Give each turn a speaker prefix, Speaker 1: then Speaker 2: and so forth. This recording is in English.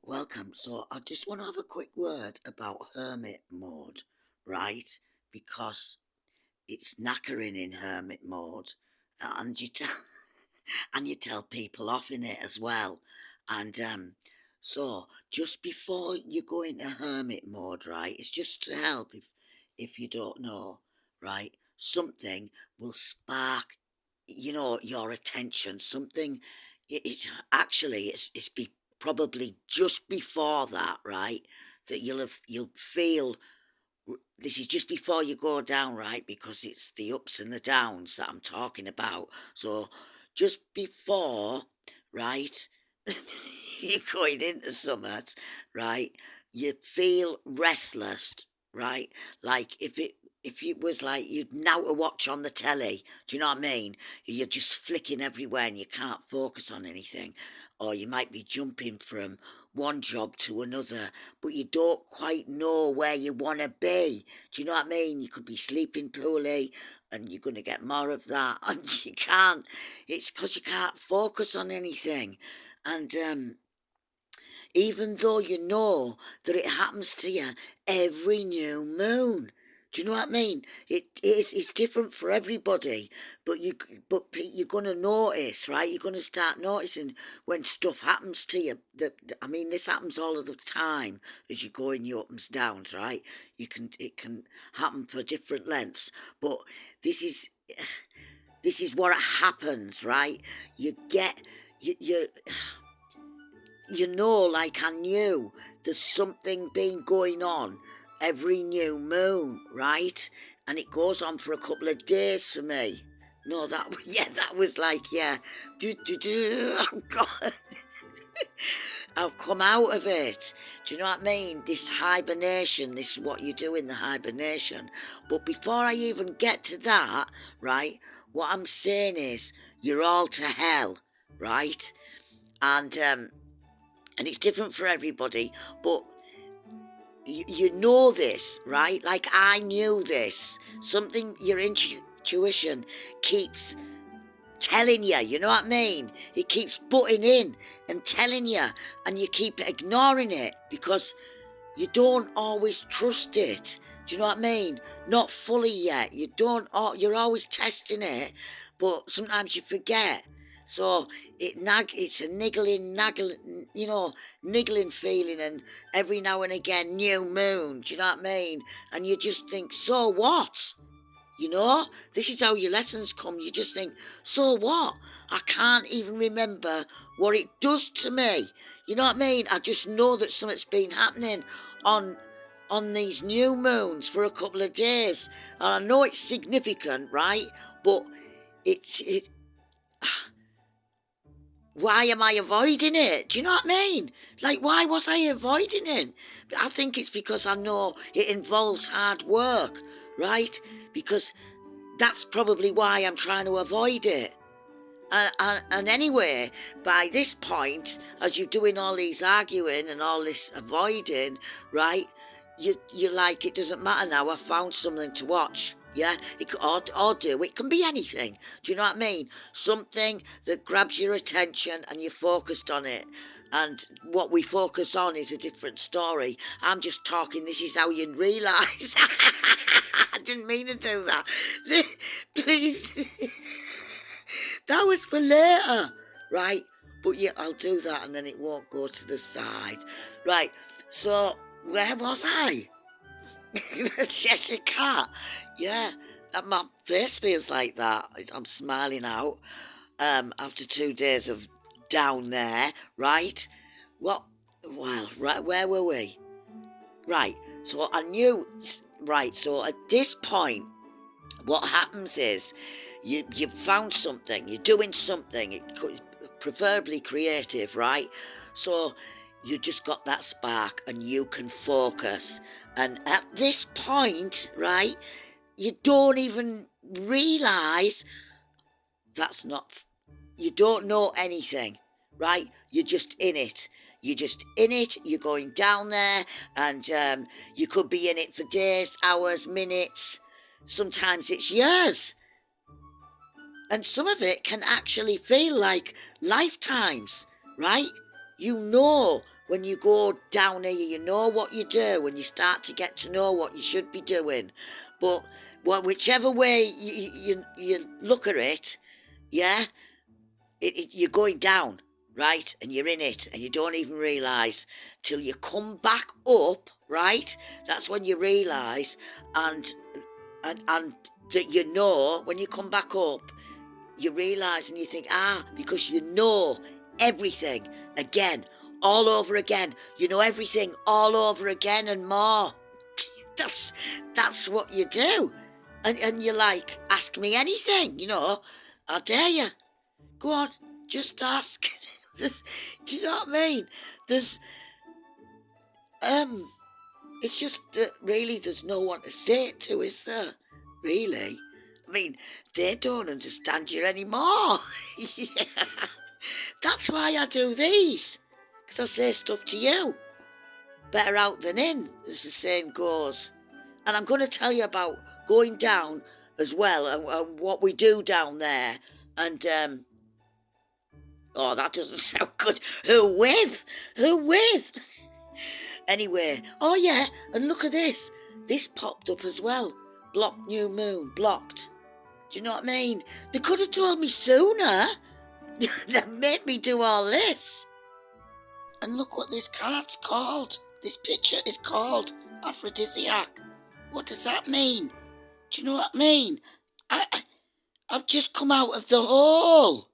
Speaker 1: Welcome. So I just want to have a quick word about hermit mode, right? Because it's knackering in hermit mode, and you tell and you tell people off in it as well. And so just before you go into hermit mode, right? It's just to help if you don't know, right? Something will spark, your attention. Something. It actually probably just before that, right? That you'll feel this is just before you go down, right? Because it's the ups and the downs that I'm talking about. So just before, right, you're going into summit, right? You feel restless, right? Like if it was like you'd now to watch on the telly, do you know what I mean? You're just flicking everywhere and you can't focus on anything. Or you might be jumping from one job to another, but you don't quite know where you want to be. Do you know what I mean? You could be sleeping poorly and you're going to get more of that, and you can't. It's because you can't focus on anything. And even though you know that it happens to you every new moon. Do you know what I mean? It's different for everybody, but you're gonna notice, right? You're gonna start noticing when stuff happens to you. I mean, this happens all of the time as you go in your ups and downs, right? It can happen for different lengths, but this is this is what happens, right? You get you know, like I knew there's something been going on every new moon, right? And it goes on for a couple of days for me. No, that was like, yeah, I've got, I've come out of it. Do you know what I mean? This hibernation, this is what you do in the hibernation. But before I even get to that, right, what I'm saying is, you're all to hell, right? And and it's different for everybody, but you know this, right? Like I knew this. Something your intuition keeps telling you, you know what I mean? It keeps butting in and telling you, and you keep ignoring it because you don't always trust it. Do you know what I mean? Not fully yet. You're always testing it, but sometimes you forget. So it's a nagging, niggling feeling, and every now and again, new moon. Do you know what I mean? And you just think, so what? This is how your lessons come. You just think, so what? I can't even remember what it does to me. You know what I mean? I just know that something's been happening on these new moons for a couple of days. And I know it's significant, right? But it why am I avoiding it? Do you know what I mean? Like, why was I avoiding it? I think it's because I know it involves hard work, right? Because that's probably why I'm trying to avoid it. And anyway, by this point, as you're doing all these arguing and all this avoiding, right, you're like, it doesn't matter now, I found something to watch. Yeah, or do. It can be anything. Do you know what I mean? Something that grabs your attention and you're focused on it. And what we focus on is a different story. I'm just talking, this is how you realise. I didn't mean to do that. Please. That was for later, right? But yeah, I'll do that and then it won't go to the side. Right, so where was I? Cheshire Cat. Yeah, and my face feels like that. I'm smiling out after 2 days of down there, right? What? Well, right, where were we? Right, so I knew, right, so at this point, what happens is you've found something, you're doing something, preferably creative, right? So you just got that spark and you can focus. And at this point, right, you don't even realize that's not, you don't know anything, right? You're just in it. You're just in it, you're going down there, and you could be in it for days, hours, minutes, sometimes it's years. And some of it can actually feel like lifetimes, right? You know when you go down here, you know what you do when you start to get to know what you should be doing. But whichever way you look at it, yeah, you're going down, right? And you're in it, and you don't even realise till you come back up, right? That's when you realise, and that you know when you come back up, you realise and you think, because you know everything again, all over again. You know everything all over again and more. That's what you do. And you're like, ask me anything, I dare you. Go on, just ask. Do you know what I mean? There's, it's just that really there's no one to say it to, is there? Really? I mean, they don't understand you anymore. Yeah. That's why I do these. Because I say stuff to you. Better out than in, as the saying goes. And I'm going to tell you about going down as well, and what we do down there. And, oh, that doesn't sound good. Who with? Who with? Anyway, oh yeah, and look at this. This popped up as well. Blocked new moon, blocked. Do you know what I mean? They could have told me sooner. They made me do all this. And look what this card's called. This picture is called Aphrodisiac. What does that mean? Do you know what I mean? I've just come out of the hole.